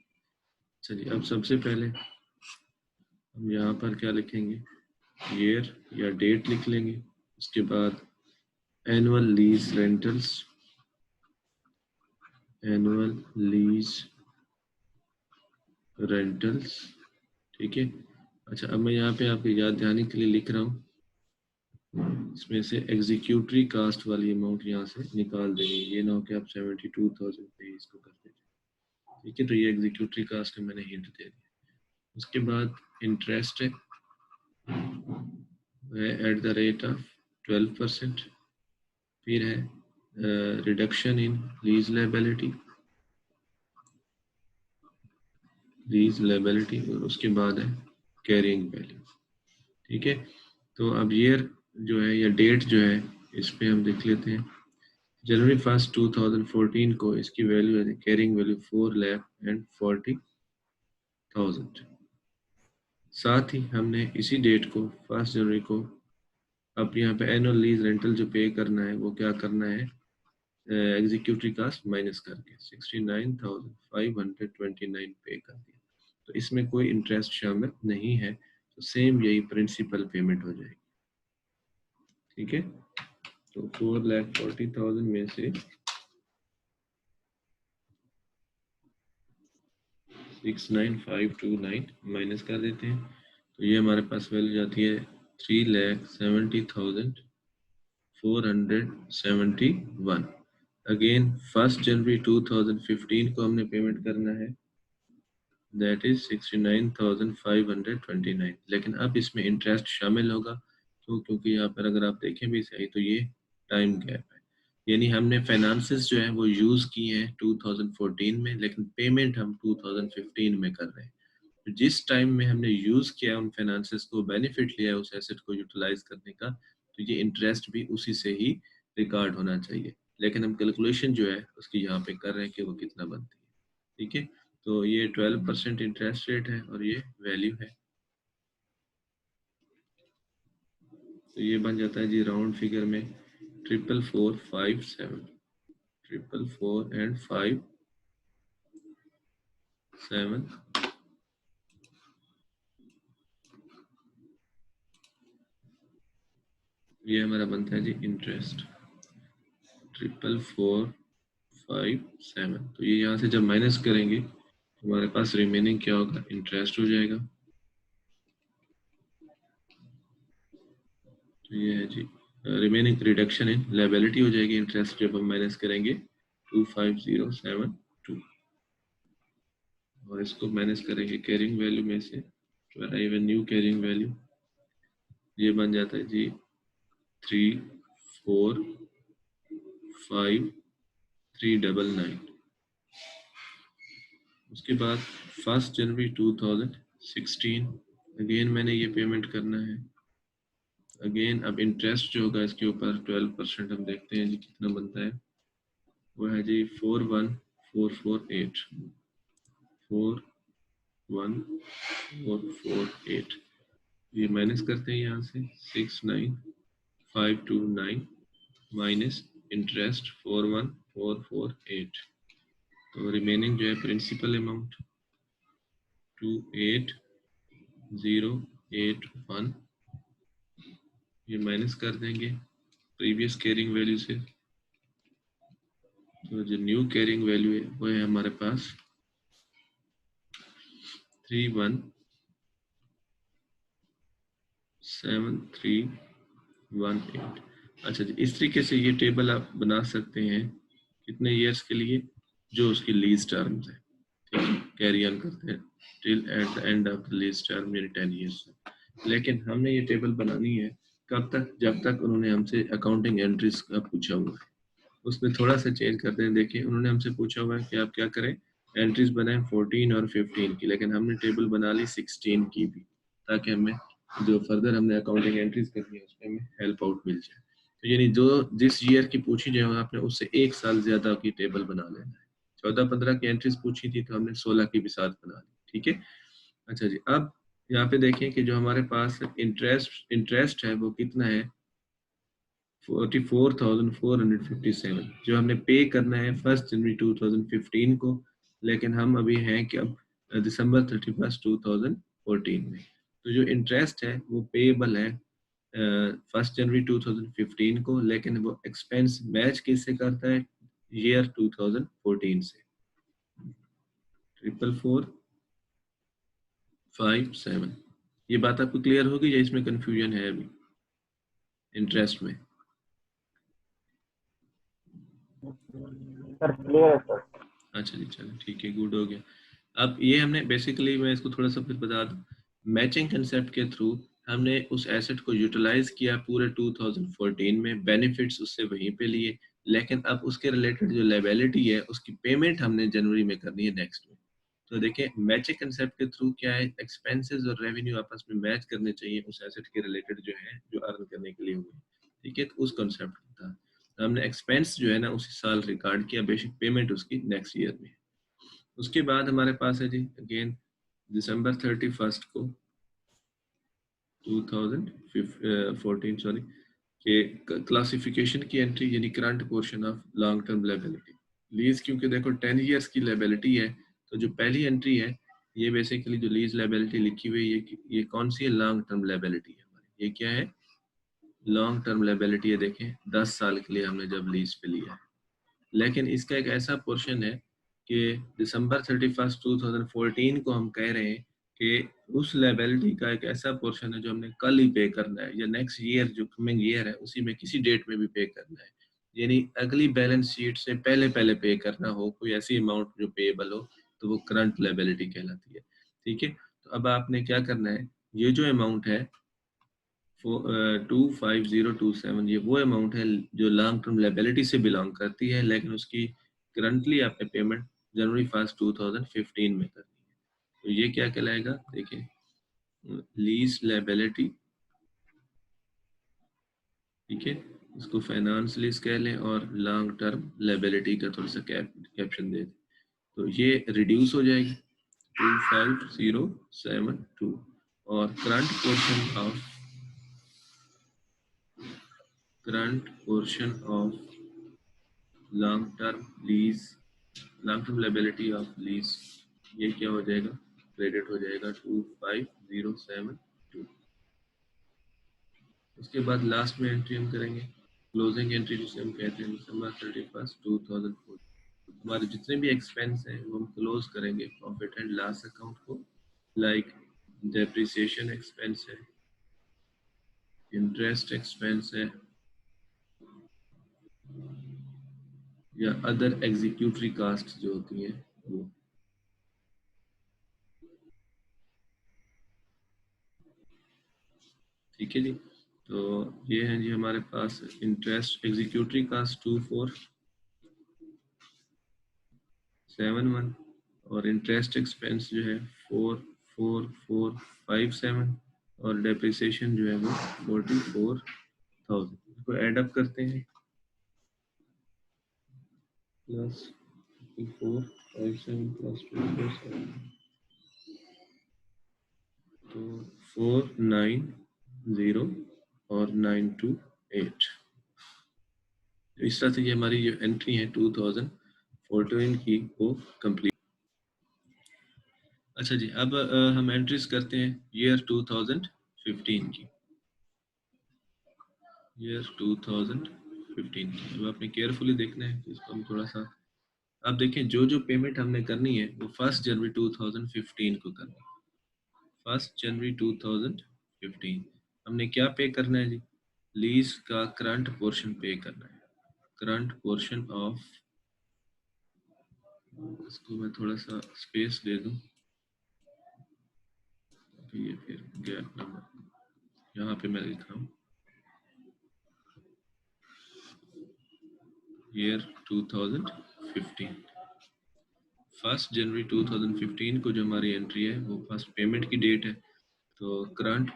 चलिए अब सबसे पहले हम यहाँ पर क्या लिखेंगे, ईयर या डेट लिख लेंगे। उसके बाद annual lease rentals, annual lease rentals, ठीक है। अच्छा, अब मैं यहाँ पे आपके याद दहानी के लिए लिख रहा हूँ, इसमें से एग्जीक्यूटरी कास्ट वाली अमाउंट यहाँ से निकाल देंगे, ये ना हो कि आप 72,000 पे इसको कर दीजिए। ठीक है, तो ये एग्जीक्यूटरी कास्ट है, मैंने हिंट दे दिया। उसके बाद इंटरेस्ट है एट द रेट ऑफ 12%। फिर है reduction in lease liability, lease liability, और उसके बाद है कैरिंग वैल्यू। ठीक है, तो अब ईयर जो है या डेट जो है इस पे हम देख लेते हैं। जनवरी 1 2014 को इसकी वैल्यू है कैरिंग वैल्यू 4,40,000। साथ ही हमने इसी डेट को 1 जनवरी को अब यहाँ पे एनुअल लीज रेंटल जो पे करना है वो क्या करना है, एग्जीक्यूटिव कास्ट माइनस करके 69,529 पे कर दिया। तो इसमें कोई इंटरेस्ट शामिल नहीं है, तो सेम यही प्रिंसिपल पेमेंट हो जाएगी। ठीक है, तो 4,40,000 में से 69,529 माइनस कर देते हैं, तो ये हमारे पास वैल्यू जाती है 3,70,471। अगेन 1 जनवरी 2015 को हमने पेमेंट करना है, दैट इज 69,529। लेकिन अब इसमें इंटरेस्ट शामिल होगा, क्योंकि यहाँ पर अगर आप देखें भी सही तो ये टाइम गैप है, यानी हमने फाइनेंसेस जो है वो यूज किए हैं 2014 में, लेकिन पेमेंट हम 2015 में कर रहे हैं। तो जिस टाइम में हमने यूज किया उन फाइनेंसेस को, बेनिफिट लिया उस एसेट को यूटिलाइज करने का, तो ये इंटरेस्ट भी उसी से ही रिकॉर्ड होना चाहिए। लेकिन हम कैलकुलेशन जो है उसकी यहाँ पे कर रहे हैं कि वो कितना बनती है। ठीक है, तो ये 12% इंटरेस्ट रेट है और ये वैल्यू है, तो ये बन जाता है जी राउंड फिगर में 44457, 444 एंड 57, ये हमारा बनता है जी इंटरेस्ट 44457। तो ये यहाँ से जब माइनस करेंगे तो हमारे पास रिमेनिंग क्या होगा, इंटरेस्ट हो जाएगा। तो ये है जी रिमेनिंग रिडक्शन इन लायबिलिटी हो जाएगी, इंटरेस्ट जब हम माइनस करेंगे 25072 और इसको मैनेज करेंगे कैरिंग वैल्यू में से to arrive a new carrying value. ये बन जाता है जी 345399। उसके बाद 1 जनवरी 2016 अगेन मैंने ये पेमेंट करना है। अगेन अब इंटरेस्ट जो होगा इसके ऊपर 12% हम देखते हैं जी कितना बनता है। वो है जी 41448 41448। ये माइनस करते हैं यहाँ से 69529 माइनस इंटरेस्ट 41448। तो रिमेनिंग जो है प्रिंसिपल अमाउंट 28081 ये माइनस कर देंगे प्रीवियस कैरिंग वैल्यू से। तो जो न्यू कैरिंग वैल्यू है वो है हमारे पास 317318। अच्छा जी, इस तरीके से ये टेबल आप बना सकते हैं कितने ईयर्स के लिए, जो उसकी लीज टर्म्स है। ठीक है, कैरी ऑन करते हैं till at the end of the lease term यानी 10 ईयर्स। लेकिन हमने ये टेबल बनानी है कब तक, जब तक उन्होंने हमसे अकाउंटिंग एंट्रीज का पूछा हुआ है। उसमें थोड़ा सा चेंज करते हैं। देखिए उन्होंने हमसे पूछा हुआ है कि आप क्या करें, एंट्रीज बनाएं 14 और 15 की, लेकिन हमने टेबल बना ली 16 की भी, ताकि हमें जो फर्दर हमने अकाउंटिंग एंट्रीज करनी है उसमें हमें हेल्प आउट मिल जाए। तो यानी जो जिस ईयर की पूछी जाए आपने उससे 1 साल ज्यादा की टेबल बना लेना है। 14-15 की एंट्रीज पूछी थी तो हमने 16 की भी साथ बना ली। ठीक है। अच्छा जी, अब यहाँ पे देखें कि जो हमारे पास इंटरेस्ट है वो कितना है 44,457 जो हमने पे करना है 1 जनवरी 2015 को। लेकिन हम अभी हैं कि अब दिसंबर 31 2014 में। तो जो इंटरेस्ट है वो पेएबल है 1 जनवरी 2015 को, लेकिन वो एक्सपेंस मैच किससे करता है, ईयर 2014 से। 4457। ये बात आपको क्लियर होगी या इसमें कंफ्यूजन है अभी इंटरेस्ट में? सर क्लियर है सर। अच्छा जी, चलो ठीक है, गुड हो गया। अब ये हमने बेसिकली, मैं इसको थोड़ा सा फिर बता दूं, मैचिंग कंसेप्ट के थ्रू हमने उस एसेट को यूटिलाइज किया पूरे 2014 में, बेनिफिट्स उससे वहीं पे लिए, लेकिन अब उसके रिलेटेड जो लायबिलिटी है उसकी पेमेंट हमने जनवरी में करनी है नेक्स्ट में। तो देखिए मैचिंग कंसेप्ट के थ्रू क्या है, एक्सपेंसेस और रेवेन्यू आपस में मैच करने चाहिए उस एसेट के रिलेटेड जो है, जो अर्न करने के लिए हुए। ठीक है, तो उस कंसेप्ट था। तो हमने एक्सपेंस जो है ना उसी साल रिकॉर्ड किया, बेसिक पेमेंट उसकी नेक्स्ट ईयर में। उसके बाद हमारे पास है जी अगेन दिसंबर 31 को 2014 सॉरी के क्लासिफिकेशन की एंट्री यानी current portion of long term liability lease. क्योंकि देखो 10 इयर्स की लायबिलिटी है, तो जो पहली एंट्री है ये बेसिकली जो लीज लायबिलिटी लिखी हुई है ये कौन सी है, लॉन्ग टर्म लायबिलिटी है हमारी। ये क्या है, लॉन्ग टर्म लायबिलिटी है। देखें 10 साल के लिए हमने जब लीज पे लिया है, लेकिन इसका एक ऐसा पोर्शन है कि दिसंबर 31 2014 को हम कह रहे हैं कि उस लायबिलिटी का एक ऐसा पोर्शन है जो हमने कल ही पे करना है, या नेक्स्ट ईयर जो कमिंग ईयर है उसी में किसी डेट में भी पे करना है। यानी अगली बैलेंस शीट से पहले पहले पे करना हो कोई ऐसी अमाउंट जो पेएबल हो, तो वो करंट लायबिलिटी कहलाती है। ठीक है, तो अब आपने क्या करना है, ये जो अमाउंट है 25027 ये वो अमाउंट है जो लॉन्ग टर्म लायबिलिटी से बिलोंग करती है, लेकिन उसकी करंटली आपने पेमेंट जनवरी 1 2015 में करनी है। तो ये क्या कहलाएगा, देखिए लीज लायबिलिटी। ठीक है, इसको फाइनेंस लीज कह लें और लॉन्ग टर्म लायबिलिटी का थोड़ा सा कैप्शन दे दें, तो ये रिड्यूस हो जाएगी 25072 और current portion of long term lease, long term liability of lease, ये क्या हो जाएगा, क्रेडिट हो जाएगा 25072। उसके बाद लास्ट में एंट्री हम करेंगे क्लोजिंग एंट्री जिसे हम कहते हैं दिसंबर 31 2014। हमारे जितने भी एक्सपेंस हैं वो हम क्लोज करेंगे प्रॉफिट एंड लॉस अकाउंट को, लाइक डेप्रिसिएशन एक्सपेंस है, इंटरेस्ट एक्सपेंस है, या अदर एग्जीक्यूटरी कास्ट जो होती हैं वो। ठीक है जी, तो ये है जी हमारे पास इंटरेस्ट एग्जीक्यूटरी कास्ट 2471 और इंटरेस्ट एक्सपेंस जो है 44457 और डेप्रिसिएशन जो है वो 44,000। इसको ऐड अप करते हैं, प्लस 457 प्लस 247 तो 490 और 928। इस तरह से ये हमारी जो एंट्री है 2014 की वो कंप्लीट। अच्छा जी, अब हम एंट्रीज करते हैं ईयर 2015 की। ईयर 2015 की अब आपने केयरफुली देखना है कि इसको हम थोड़ा सा, आप देखें जो जो पेमेंट हमने करनी है वो 1 जनवरी 2015 को करनी है। 1 जनवरी 2015 हमने क्या पे करना है जी? लीज का करंट पोर्शन पे करना है। करंट पोर्शन ऑफ, इसको मैं थोड़ा सा स्पेस दे दूं, ये फिर गैप नंबर यहाँ पे मैं लिख रहा हूँ ईयर 2015। 1 जनवरी 2015 को जो हमारी एंट्री है वो फर्स्ट पेमेंट की डेट है, तो current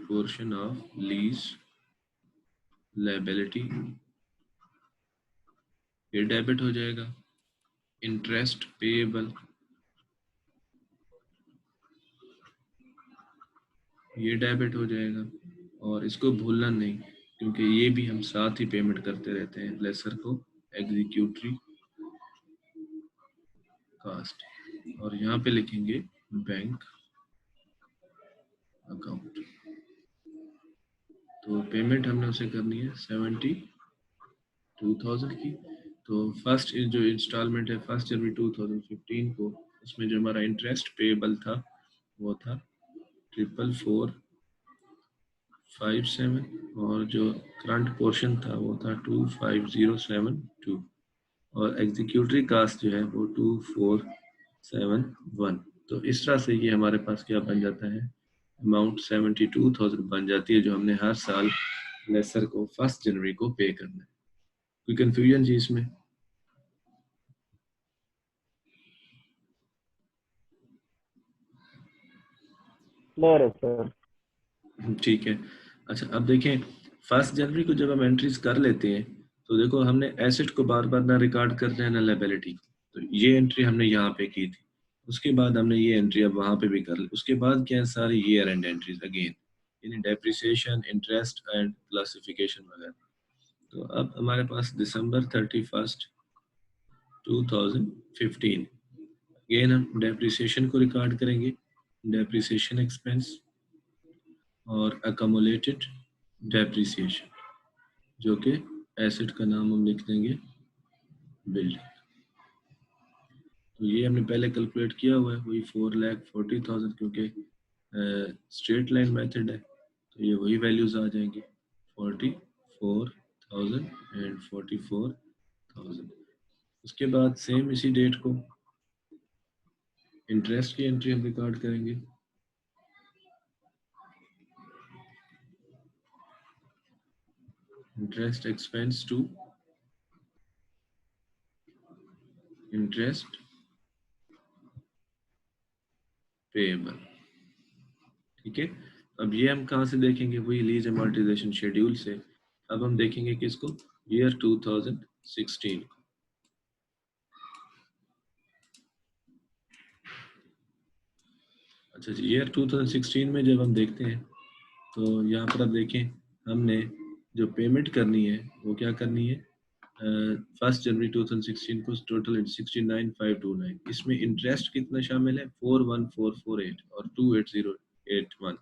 portion of lease liability ये डेबिट हो जाएगा। इंटरेस्ट पेएबल ये डेबिट हो जाएगा, और इसको भूलना नहीं क्योंकि ये भी हम साथ ही पेमेंट करते रहते हैं लेसर को, एग्जीक्यूटरी कास्ट। और यहाँ पे लिखेंगे बैंक अकाउंट। तो पेमेंट हमने उसे करनी है 72,000 की। तो फर्स्ट जो इंस्टॉलमेंट है 1 जनवरी 2015 को, उसमें जो हमारा इंटरेस्ट पेएबल था वो था 44457 और जो करंट पोर्शन था वो था 25072 और एग्जीक्यूटरी कास्ट जो है वो 2471। तो इस तरह से ये हमारे पास क्या बन जाता है, अमाउंट 72,000 बन जाती है जो हमने हर साल लेसर को 1 जनवरी को पे करना है। कोई कंफ्यूजन जी इसमें? क्लियर है सर। ठीक है। अच्छा अब देखें 1 जनवरी को जब हम एंट्रीज कर लेते हैं तो देखो हमने एसेट को बार बार ना रिकॉर्ड करना है ना लायबिलिटी। तो ये एंट्री हमने यहाँ पे की थी, उसके बाद हमने ये एंट्री अब वहाँ पे भी कर ली। उसके बाद क्या है, सारी ईयर एंड एंट्रीज अगेन, यानी डेप्रिसिएशन, इंटरेस्ट एंड क्लासिफिकेशन वगैरह। तो अब हमारे पास दिसंबर 31 2015 अगेन हम डेप्रिसिएशन को रिकॉर्ड करेंगे, डेप्रिसिएशन एक्सपेंस और अकोमोलेटेड डेप्रिसिएशन, जो कि एसेट का नाम हम लिख देंगे बिल्डिंग। तो ये हमने पहले कैलकुलेट किया हुआ है, वही 4,40,000 क्योंकि स्ट्रेट लाइन मेथड है तो ये वही वैल्यूज आ जाएंगे 44,000 एंड 44,000। उसके बाद सेम इसी डेट को इंटरेस्ट की एंट्री हम रिकॉर्ड करेंगे। Interest expense to interest payable. ठीक है, अब ये हम कहाँ से देखेंगे, वही लीज अमॉर्टाइजेशन शेड्यूल से। अब हम देखेंगे किसको, ईयर 2016 को। अच्छा जी, ईयर 2016 में जब हम देखते हैं तो यहाँ पर आप देखें हमने जो पेमेंट करनी है वो क्या करनी है, 1 जनवरी 2016 को टोटल 69,529। इसमें इंटरेस्ट कितना शामिल है, 41,448 और 2,8081।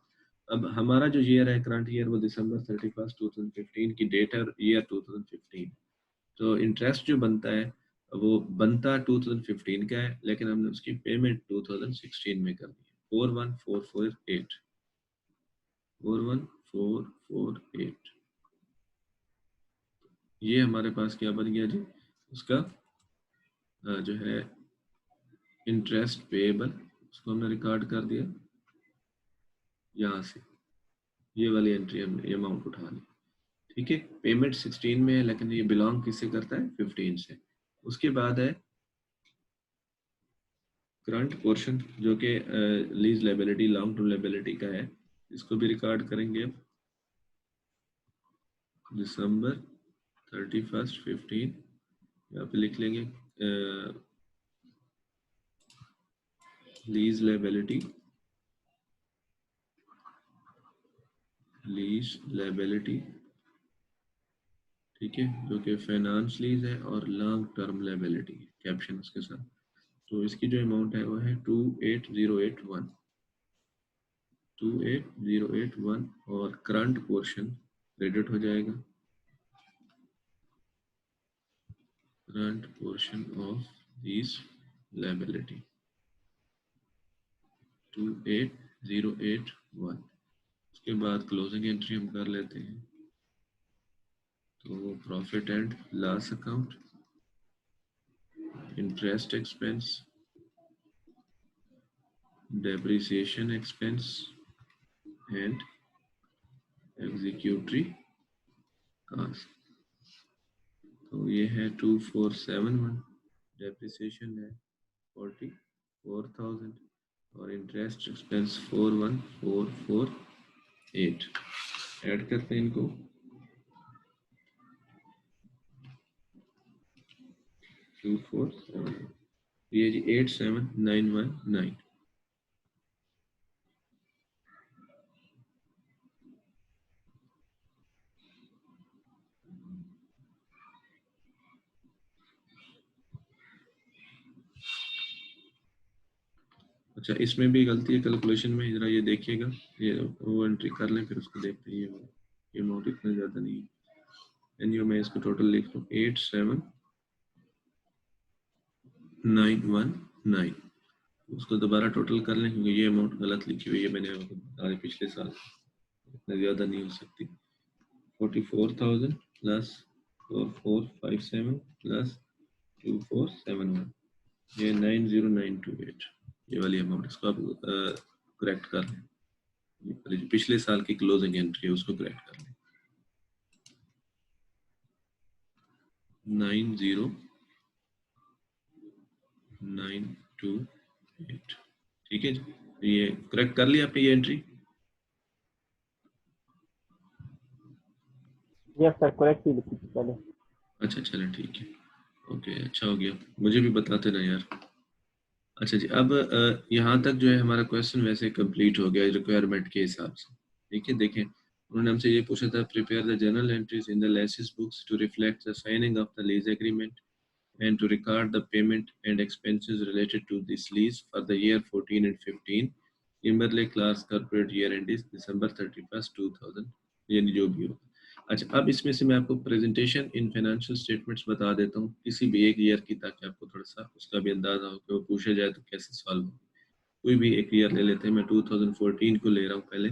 अब हमारा जो ईयर है करंट ईयर वो दिसंबर 31 2015 की डेट है और ईयर 2015। तो इंटरेस्ट जो बनता है वो बनता 2015 का है, लेकिन हमने उसकी पेमेंट 2016 में करनी है। 41448 41448 ये हमारे पास क्या बन गया जी, उसका जो है इंटरेस्ट पेएबल, उसको हमने रिकॉर्ड कर दिया यहाँ से, ये वाली एंट्री हमने ये अमाउंट उठा ली। ठीक है, पेमेंट 16 में है, लेकिन ये बिलोंग किससे करता है, 15 से। उसके बाद है करंट पोर्शन, जो कि lease liability, long term liability का है, इसको भी रिकॉर्ड करेंगे अब। दिसंबर 31 15 यहाँ पे लिख लेंगे लीज लायबिलिटी, लीज लायबिलिटी, ठीक है, जो कि फाइनेंस लीज है, और लॉन्ग टर्म लायबिलिटी कैप्शन उसके साथ। तो इसकी जो अमाउंट है वो है 28081, 28081, और करंट पोर्शन क्रेडिट हो जाएगा, current portion of this liability 28081। उसके बाद क्लोजिंग एंट्री हम कर लेते हैं। तो profit and loss account, interest expense, depreciation expense and executory cost. तो ये है 2471, डेप्रिसिएशन है 44,000, और इंटरेस्ट एक्सपेंस 41448। ऐड करते हैं इनको, 247, ये जी 87919। अच्छा, इसमें भी गलती है कैलकुलेशन में, जरा ये देखिएगा, ये वो एंट्री कर लें, फिर उसको देखते हैं। ये अमाउंट इतना ज़्यादा नहीं है। एनजीओ मैं इसको टोटल लिख लूँ 87919, उसको दोबारा टोटल कर लें, क्योंकि ये अमाउंट गलत लिखी हुई है मैंने आपको बता दी पिछले साल, इतना ज़्यादा नहीं हो सकती। 44,000 प्लस 4457 प्लस 2471, ये 90928, ये वाली अमाउंट, इसको आप करेक्ट कर लें। जो पिछले साल की क्लोजिंग एंट्री है उसको करेक्ट कर लें। 90928, ठीक है जी, ये करेक्ट कर लिया आपने ये एंट्री। यस सर, करेक्ट ही लिखी थी पहले। अच्छा चलो ठीक है, ओके, अच्छा हो गया, मुझे भी बताते ना यार। अच्छा जी, अब यहाँ तक जो है हमारा क्वेश्चन वैसे कंप्लीट हो गया रिक्वायरमेंट के हिसाब से। ठीक है, देखें उन्होंने हमसे ये पूछा था, prepare the journal entries in the lessee's books to reflect the signing of the lease agreement and to record the payment and expenses related to this lease for the year 14 and 15. Kimberley Class Corporate year end is December 31st 2000, यानी जो भी हो। अच्छा, अब इसमें से मैं आपको प्रेजेंटेशन इन फाइनेंशियल स्टेटमेंट्स बता देता हूँ किसी भी एक ईयर की, ताकि आपको थोड़ा सा उसका भी अंदाजा हो कि वो पूछा जाए तो कैसे सॉल्व हो। कोई भी एक ईयर ले लेते हैं, मैं 2014 को ले रहा हूँ पहले।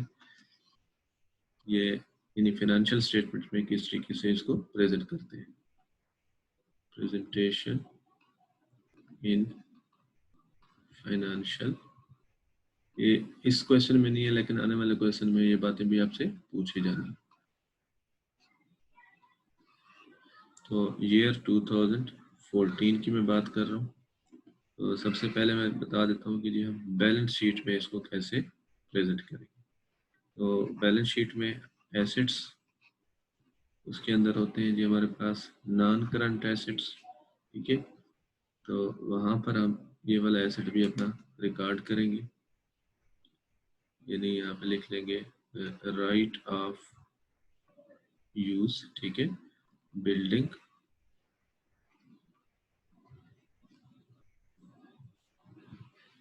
ये इन फाइनेंशियल स्टेटमेंट्स में किस तरीके से इसको प्रेजेंट करते हैं। प्रेजेंटेशन इन फाइनेंशियल, ये इस क्वेश्चन में नहीं है, लेकिन आने वाले क्वेश्चन में ये बातें भी आपसे पूछी जानी। तो ईयर 2014 की मैं बात कर रहा हूँ। तो सबसे पहले मैं बता देता हूँ कि जी हम बैलेंस शीट में इसको कैसे प्रेजेंट करेंगे। तो बैलेंस शीट में एसेट्स, उसके अंदर होते हैं जी हमारे पास नॉन करंट एसेट्स, ठीक है। तो वहाँ पर हम ये वाला एसेट भी अपना रिकॉर्ड करेंगे, यानी यहाँ पे लिख लेंगे राइट ऑफ यूज, ठीक है, बिल्डिंग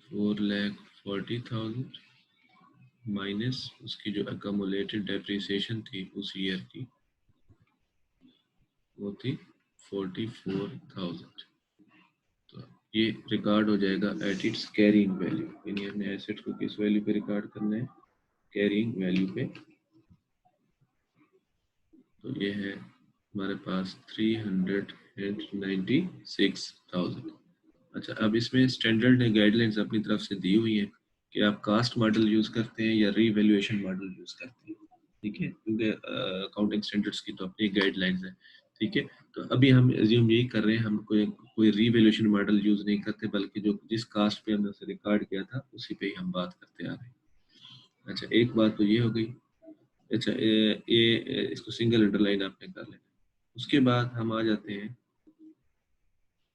4,40,000 माइनस उसकी जो अकोमोलेटेड डेप्रिसिएशन थी उस ईयर की, वो थी 44,000। तो ये रिकॉर्ड हो जाएगा एट इट्स कैरिंग वैल्यू, यानी हमने एसेट को किस वैल्यू पे रिकॉर्ड करना है, कैरिंग वैल्यू पे। तो ये है हमारे पास 396,000। अच्छा, अब इसमें स्टैंडर्ड ने गाइडलाइंस अपनी तरफ से दी हुई है कि आप कास्ट मॉडल यूज करते हैं या रीवैल्यूएशन मॉडल यूज करते हैं। ठीक है, क्योंकि अकाउंटिंग स्टैंडर्ड्स की तो अपनी गाइडलाइंस है। ठीक है, तो अभी हम एज्यूम यही कर रहे हैं, हम कोई कोई रीवैल्यूएशन मॉडल यूज नहीं करते, बल्कि जो जिस कास्ट पे हमने उसे रिकॉर्ड किया था उसी पे ही हम बात करते आ रहे हैं। अच्छा, एक बात तो ये हो गई। अच्छा, इसको सिंगल अंडरलाइन आपने कर लेना। उसके बाद हम आ जाते हैं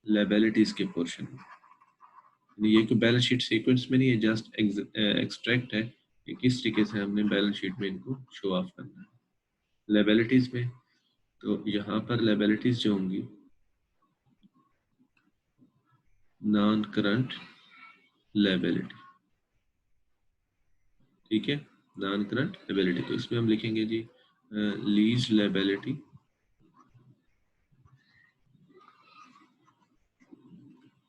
लायबिलिटीज के पोर्शन में। ये कोई बैलेंस शीट सीक्वेंस में नहीं है, जस्ट एक्सट्रैक्ट है कि किस तरीके से हमने बैलेंस शीट में इनको शो ऑफ करना है। लायबिलिटीज में तो यहाँ पर लायबिलिटीज जो होंगी नॉन करंट लायबिलिटी। ठीक है, नॉन करंट लायबिलिटी, तो इसमें हम लिखेंगे जी लीज लायबिलिटी,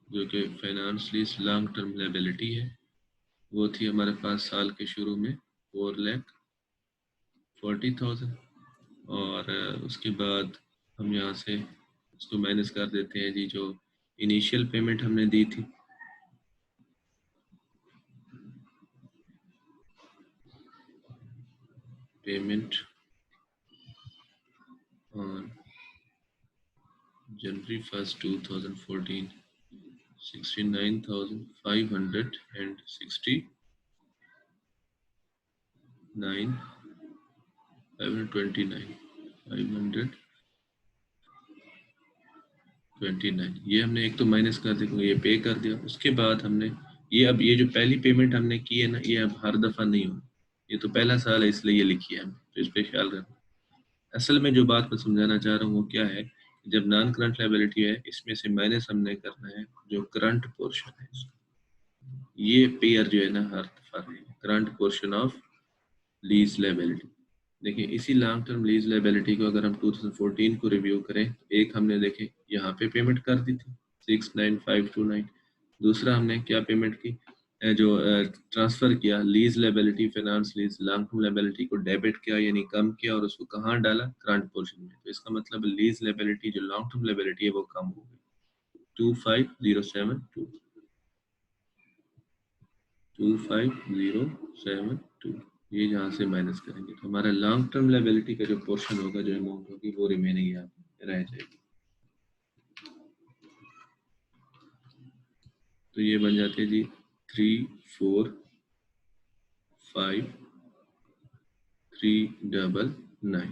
जो कि finance lease long term liability है। वो थी हमारे पास साल के शुरू में 4,40,000। और उसके बाद हम यहाँ से उसको माइनस कर देते हैं जी, जो इनिशियल पेमेंट हमने दी थी, पेमेंट ऑन जनवरी 1st 2014, 69,569, 529, ये हमने एक तो माइनस कर दिया, ये पे कर दिया। उसके बाद हमने ये, अब ये जो पहली पेमेंट हमने की है ना, ये अब हर दफ़ा नहीं हो, ये तो पहला साल है इसलिए ये लिखी है हमने, तो इस पर ख्याल रखना। असल में जो बात मैं समझाना चाह रहा हूँ वो क्या है, जब नॉन करंट लायबिलिटी है, इसमें से माइनस हमने करना है जो करंट पोर्शन है इसका। ये पेयर जो है ना हर दफा current portion of lease liability. देखिए, इसी लॉन्ग टर्म लीज लायबिलिटी को अगर हम 2014 को रिव्यू करें, तो एक हमने देखे यहाँ पे पेमेंट कर दी थी 69529। दूसरा हमने क्या पेमेंट की, जो ट्रांसफर किया lease liability, finance lease long term liability को डेबिट किया, यानी कम किया, और उसको कहाँ डाला, करंट पोर्शन में। तो इसका मतलब लीज लायबिलिटी जो लॉन्ग टर्म लायबिलिटी है वो कम हो गई, 25072, 25072, ये जहाँ से माइनस करेंगे तो हमारा लॉन्ग टर्म लायबिलिटी का जो पोर्शन होगा, जो अमाउंट होगी, वो रिमेनिंग यहाँ पे रह जाएगी। तो ये बन जाते हैं जी 345,399,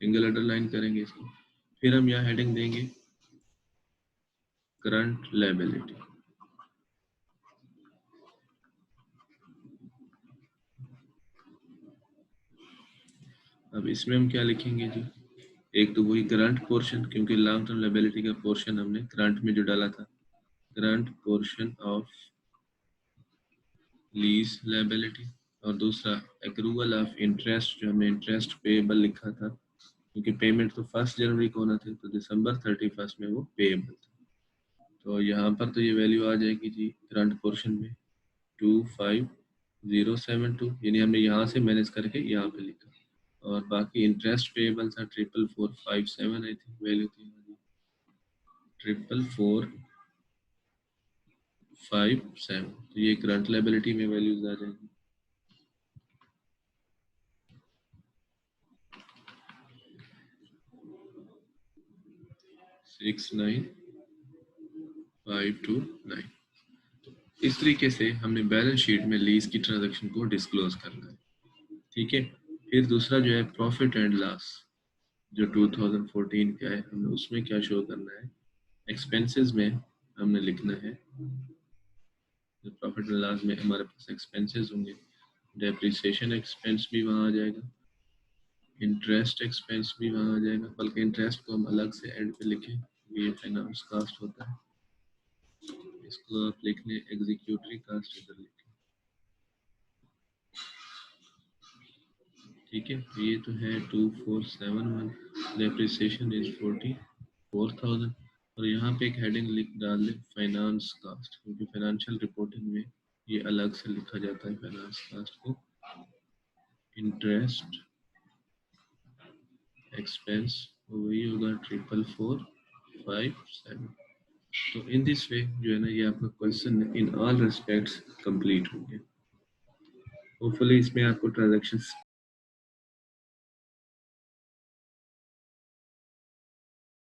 सिंगल अंडरलाइन करेंगे इसको। फिर हम यहाँ हेडिंग देंगे करंट लायबिलिटी। अब इसमें हम क्या लिखेंगे जी, एक तो वही करंट पोर्शन, क्योंकि लॉन्ग टर्म लायबिलिटी का पोर्शन हमने करंट में जो डाला था, current portion of lease liability. और दूसरा एक्रूवल ऑफ इंटरेस्ट, जो हमने इंटरेस्ट पेएबल लिखा था, क्योंकि पेमेंट तो 1 जनवरी को होना था, तो दिसंबर 31 में वो पेएबल था। तो यहाँ पर तो ये वैल्यू आ जाएगी जी करंट पोर्शन में 25072, यानी हमने यहाँ से मैनेज करके यहाँ पे लिखा। और बाकी इंटरेस्ट पेएबल था 44457, आई थिंक वैल्यू थी 44457, तो ये करंट लायबिलिटी में वैल्यूज आ जाएगी। 69529। इस तरीके से हमने बैलेंस शीट में लीज की ट्रांजैक्शन को डिस्क्लोज करना है। ठीक है, फिर दूसरा जो है प्रॉफिट एंड लॉस, जो 2014 का है, हमें उसमें क्या शो करना है, एक्सपेंसेस में हमने लिखना है, प्रॉफिट एंड लॉस में हमारे पास एक्सपेंसेस होंगे, डेप्रिसिएशन एक्सपेंस भी वहाँ आ जाएगा, इंटरेस्ट एक्सपेंस भी वहाँ आ जाएगा, बल्कि इंटरेस्ट को हम अलग से एंड पे लिखें, ये फाइनेंस कास्ट होता है, इसको आप लिख लें एग्जीक्यूटरी कास्ट इधर लिखें। ठीक है, तो ये तो है 2471, डेप्रिसिएशन इज 44,000। और यहाँ पे एक हेडिंग लिख डाल दें फाइनेंस कास्ट, क्योंकि फाइनेंशियल रिपोर्टिंग में ये अलग से लिखा जाता है फाइनेंस कास्ट को। इंटरेस्ट एक्सपेंस वही होगा 44457। तो इन दिस वे जो है ना ये आपका question in all respects complete हो गया। होपफुली इसमें आपको ट्रांजैक्शंस